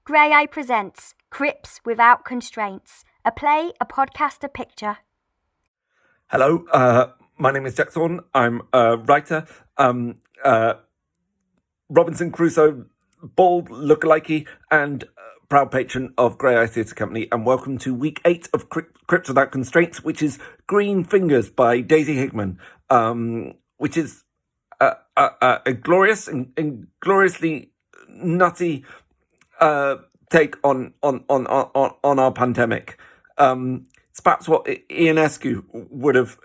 Graeae presents Crips Without Constraints, a play, a podcast, a picture. Hello, my name is Jack Thorne. I'm a writer, Robinson Crusoe, bald lookalike, and proud patron of Graeae Theatre Company. And welcome to week 8 of Crips Without Constraints, which is Green Fingers by Daisy Higman, which is a glorious and gloriously nutty take on our pandemic. It's perhaps what Ionescu would have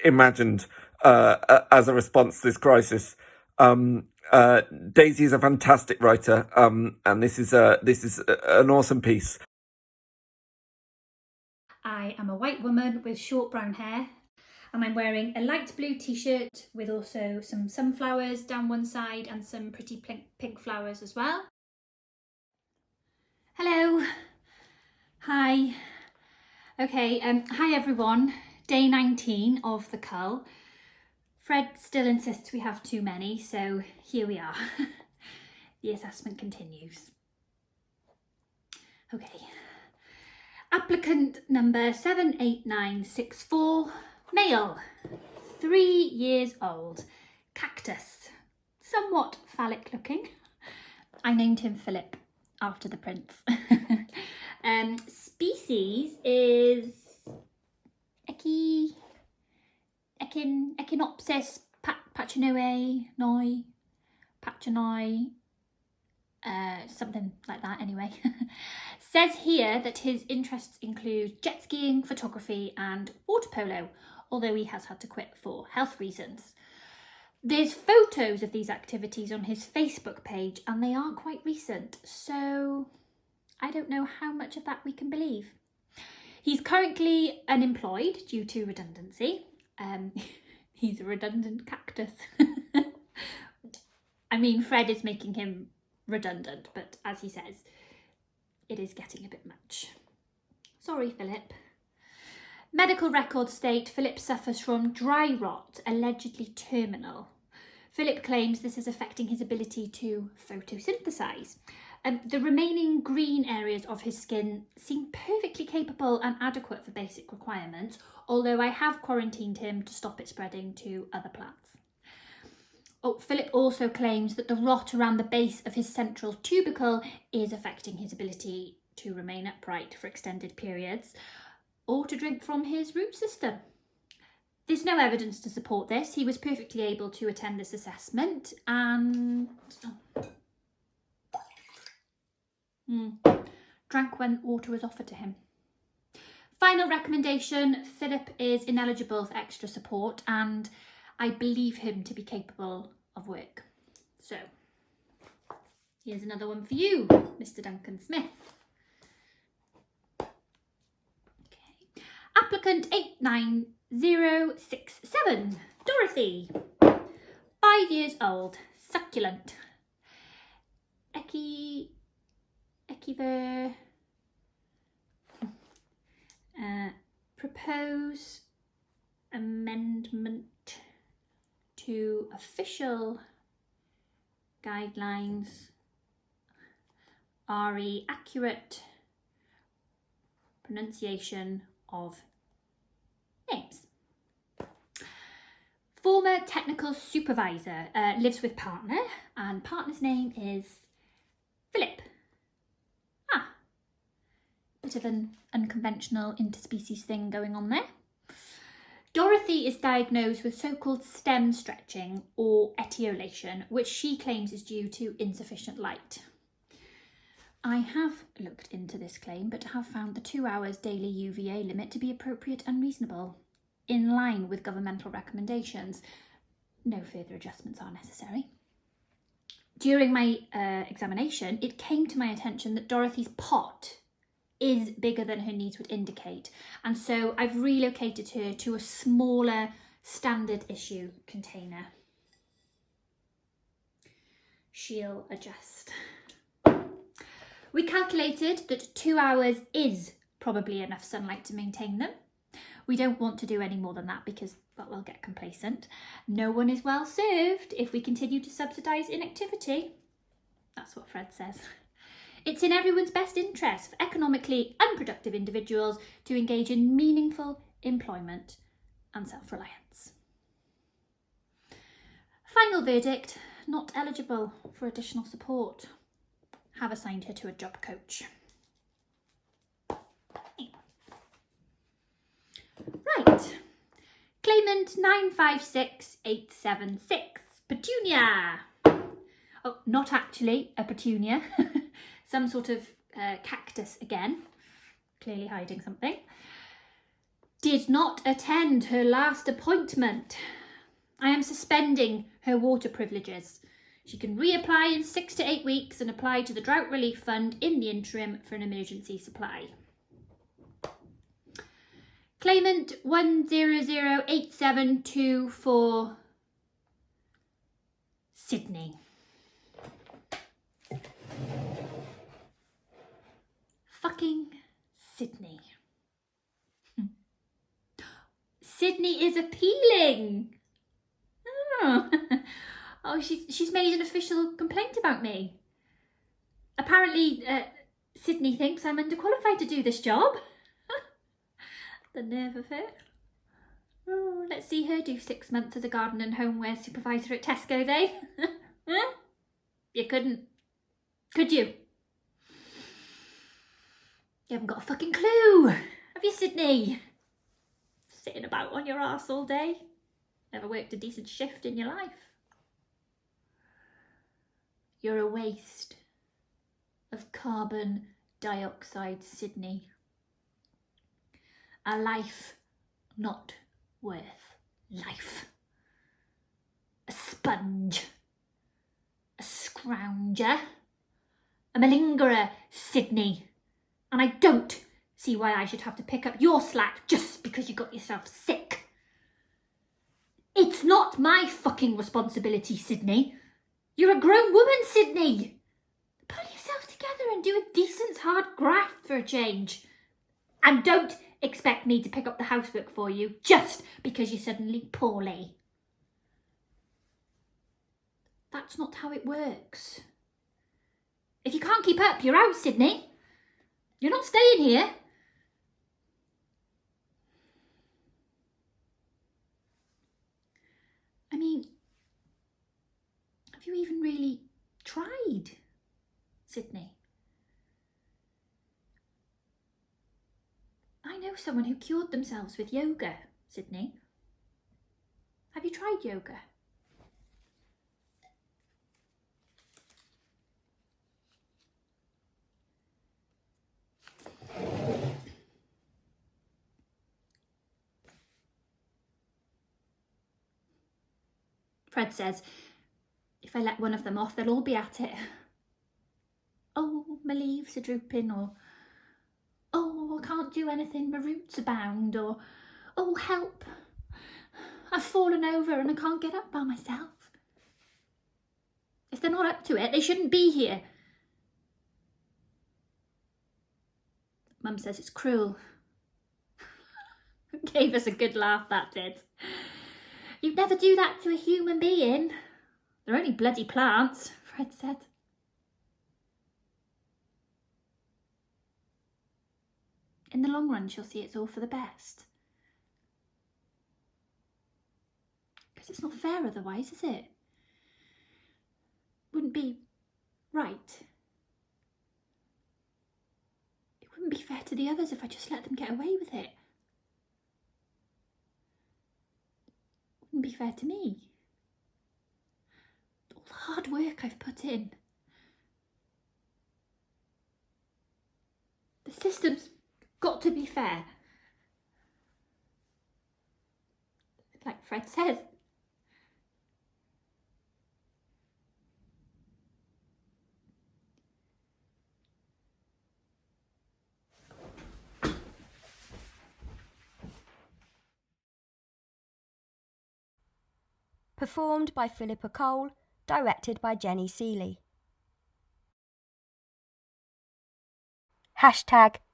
imagined as a response to this crisis. Daisy is a fantastic writer, and this is an awesome piece. I am a white woman with short brown hair, and I'm wearing a light blue t-shirt with also some sunflowers down one side and some pretty pink flowers as well. Hello. Hi. Okay, hi everyone. Day 19 of the cull. Fred still insists we have too many, so here we are. The assessment continues. Okay. Applicant number 78964, male, 3 years old, cactus, somewhat phallic looking. I named him Philip after the prince. Species is Echinopsis pachinoi, something like that anyway. Says here that his interests include jet skiing, photography and water polo, although he has had to quit for health reasons. There's photos of these activities on his Facebook page and they are quite recent, so I don't know how much of that we can believe. He's currently unemployed due to redundancy. He's a redundant cactus. I mean, Fred is making him redundant, but as he says, it is getting a bit much. Sorry, Philip. Medical records state Philip suffers from dry rot, allegedly terminal. Philip claims this is affecting his ability to photosynthesize. The remaining green areas of his skin seem perfectly capable and adequate for basic requirements, although I have quarantined him to stop it spreading to other plants. Philip also claims that the rot around the base of his central tubercle is affecting his ability to remain upright for extended periods or to drink from his root system. There's no evidence to support this. He was perfectly able to attend this assessment and drank when water was offered to him. Final recommendation, Philip is ineligible for extra support and I believe him to be capable of work. So, here's another one for you, Mr. Duncan Smith. Okay. Applicant 89067, Dorothy, 5 years old, succulent. Propose amendment to official guidelines, RE accurate pronunciation of names. Former technical supervisor, lives with partner and partner's name is Philip. Bit of an unconventional interspecies thing going on there. Dorothy is diagnosed with so-called stem stretching or etiolation, which she claims is due to insufficient light. I have looked into this claim, but have found the 2 hours daily UVA limit to be appropriate and reasonable, in line with governmental recommendations. No further adjustments are necessary. During my examination, it came to my attention that Dorothy's pot is bigger than her needs would indicate, and so I've relocated her to a smaller standard issue container. She'll adjust. We calculated that 2 hours is probably enough sunlight to maintain them. We don't want to do any more than that because we'll get complacent. No one is well served if we continue to subsidise inactivity. That's what Fred says. It's in everyone's best interest for economically unproductive individuals to engage in meaningful employment and self-reliance. Final verdict, not eligible for additional support. Have assigned her to a job coach. Right. Claimant 956876, Petunia. Oh, not actually a petunia. Some sort of cactus again. Clearly hiding something. Did not attend her last appointment. I am suspending her water privileges. She can reapply in 6 to 8 weeks and apply to the Drought Relief Fund in the interim for an emergency supply. Claimant 1008724, Sydney. Fucking Sydney. Sydney is appealing. Oh, oh she's made an official complaint about me. Apparently, Sydney thinks I'm underqualified to do this job. The nerve of her. Oh, let's see her do 6 months as a garden and homeware supervisor at Tesco's, eh? Huh? You couldn't, could you? You haven't got a fucking clue, have you, Sydney? Sitting about on your arse all day. Never worked a decent shift in your life. You're a waste of carbon dioxide, Sydney. A life not worth life. A sponge. A scrounger. A malingerer, Sydney. And I don't see why I should have to pick up your slack just because you got yourself sick. It's not my fucking responsibility, Sydney. You're a grown woman, Sydney. Pull yourself together and do a decent hard graft for a change. And don't expect me to pick up the housework for you just because you're suddenly poorly. That's not how it works. If you can't keep up, you're out, Sydney. You're not staying here. I mean, have you even really tried, Sydney? I know someone who cured themselves with yoga, Sydney. Have you tried yoga? Fred says, if I let one of them off, they'll all be at it. Oh, my leaves are drooping, or oh, I can't do anything, my roots are bound, or oh, help, I've fallen over and I can't get up by myself. If they're not up to it, they shouldn't be here. Mum says it's cruel. Gave us a good laugh, that did. You'd never do that to a human being. They're only bloody plants, Fred said. In the long run, she'll see it's all for the best. Because it's not fair otherwise, is it? Wouldn't be right. It wouldn't be fair to the others if I just let them get away with it. It wouldn't be fair to me. All the hard work I've put in. The system's got to be fair. Like Fred says. Performed by Philippa Cole, directed by Jenny Sealey.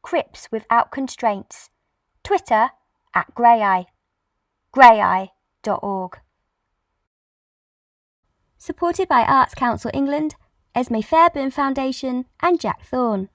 #Crips without constraints. Twitter @Graeae. Graeae.org. Supported by Arts Council England Esme Fairburn Foundation and Jack Thorne.